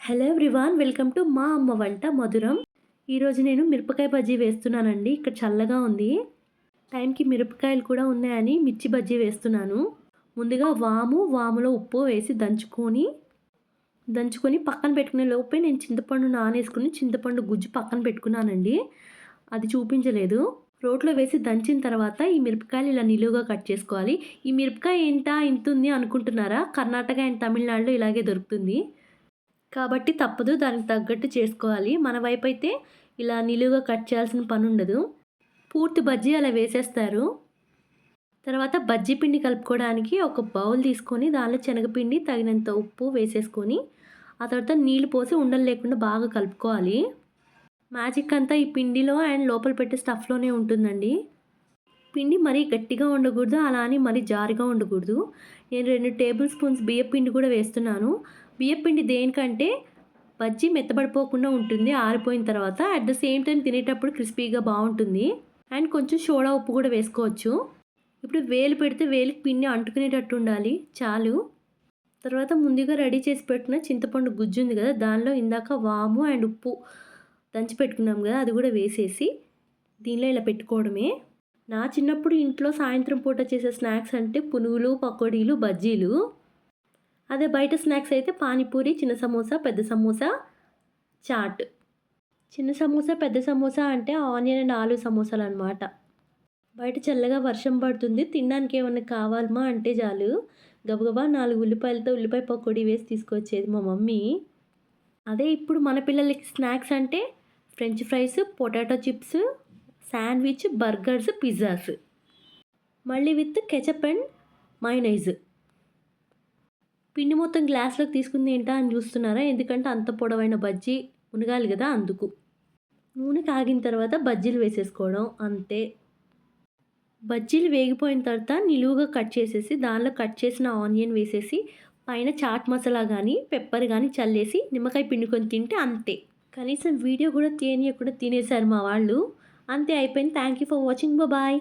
Hello everyone, welcome to మా అమ్మ వంట మధురం. ఈరోజు నేను మిరపకాయ బజ్జీ వేస్తున్నానండి. ఇక్కడ చల్లగా ఉంది. టైంకి మిరపకాయలు కూడా ఉన్నాయని మిర్చి బజ్జీ వేస్తున్నాను. ముందుగా వాములో ఉప్పు వేసి దంచుకొని పక్కన పెట్టుకునే లోపే నేను చింతపండు నానేసుకుని చింతపండు గుజ్జు పక్కన పెట్టుకున్నానండి. అది చూపించలేదు. రోట్లో వేసి దంచిన తర్వాత ఈ మిరపకాయలు ఇలా నిలువుగా కట్ చేసుకోవాలి. ఈ మిరపకాయ ఏంటా ఇంతుంది అనుకుంటున్నారా? కర్ణాటక అండ్ తమిళనాడులో ఇలాగే దొరుకుతుంది. కాబట్టి తప్పదు, దానికి తగ్గట్టు చేసుకోవాలి. మన వైపైతే ఇలా నిలువుగా కట్ చేయాల్సిన పని ఉండదు. పూర్తి బజ్జీ అలా వేసేస్తారు. తర్వాత బజ్జీ పిండి కలుపుకోవడానికి ఒక బౌల్ తీసుకొని దానిలో శనగపిండి తగినంత ఉప్పు వేసేసుకొని ఆ తర్వాత నీళ్లు పోసి ఉండలు లేకుండా బాగా కలుపుకోవాలి. మ్యాజిక్ అంతా ఈ పిండిలో అండ్ లోపల పెట్టే స్టఫ్లోనే ఉంటుందండి. పిండి మరీ గట్టిగా ఉండకూడదు, అలా అని మరీ జారుగా ఉండకూడదు. నేను 2 టేబుల్ స్పూన్స్ బియ్యపిండి కూడా వేస్తున్నాను. బియ్యపిండి దేనికంటే బజ్జీ మెత్తబడిపోకుండా ఉంటుంది ఆరిపోయిన తర్వాత. అట్ ద సేమ్ టైం తినేటప్పుడు క్రిస్పీగా బాగుంటుంది. అండ్ కొంచెం సోడా ఉప్పు కూడా వేసుకోవచ్చు. ఇప్పుడు వేలు పెడితే వేలికి పిండి అంటుకునేటట్టు ఉండాలి, చాలు. తర్వాత ముందుగా రెడీ చేసి పెట్టిన చింతపండు గుజ్జు ఉంది కదా, దానిలో ఇందాక వాము అండ్ ఉప్పు దంచి పెట్టుకున్నాం కదా, అది కూడా వేసేసి దీనిలో ఇలా పెట్టుకోవడమే. నా చిన్నప్పుడు ఇంట్లో సాయంత్రం పూట చేసే స్నాక్స్ అంటే పునుగులు, పకోడీలు, బజ్జీలు. అదే బయట స్నాక్స్ అయితే పానీపూరి, చిన్న సమోసా, పెద్ద సమోసా, చాట్. చిన్న సమోసా, పెద్ద సమోసా అంటే ఆనియన్ అండ్ ఆలు సమోసాలు అనమాట. బయట చల్లగా వర్షం పడుతుంది, తినడానికి ఏమన్నా కావాలమా అంటే చాలు గబగబా 4 ఉల్లిపాయలతో ఉల్లిపాయ పకోడీ వేసి తీసుకొచ్చేది మా మమ్మీ. అదే ఇప్పుడు మన పిల్లలకి స్నాక్స్ అంటే French fries, potato chips, sandwich, burgers, pizzas, మళ్ళీ విత్ కెచప్ అండ్ మయోనైజ్. పిండి మొత్తం గ్లాస్లోకి తీసుకుంది ఏంటా అని చూస్తున్నారా? ఎందుకంటే అంత పొడవైన బజ్జీ మునగాలి కదా, అందుకు. నూనె కాగిన తర్వాత బజ్జీలు వేసేసుకోవడం అంతే. బజ్జీలు వేగిపోయిన తర్వాత నిలువుగా కట్ చేసేసి దానిలో కట్ చేసిన ఆనియన్ వేసేసి పైన చాట్ మసాలా కానీ పెప్పర్ కానీ చల్లేసి నిమ్మకాయ పిండుకొని తింటే అంతే. కనీసం వీడియో కూడా తీయనీయకుండా తినేశారు మా వాళ్ళు. అంతే, అయిపోయింది. Thank you for watching. Bye.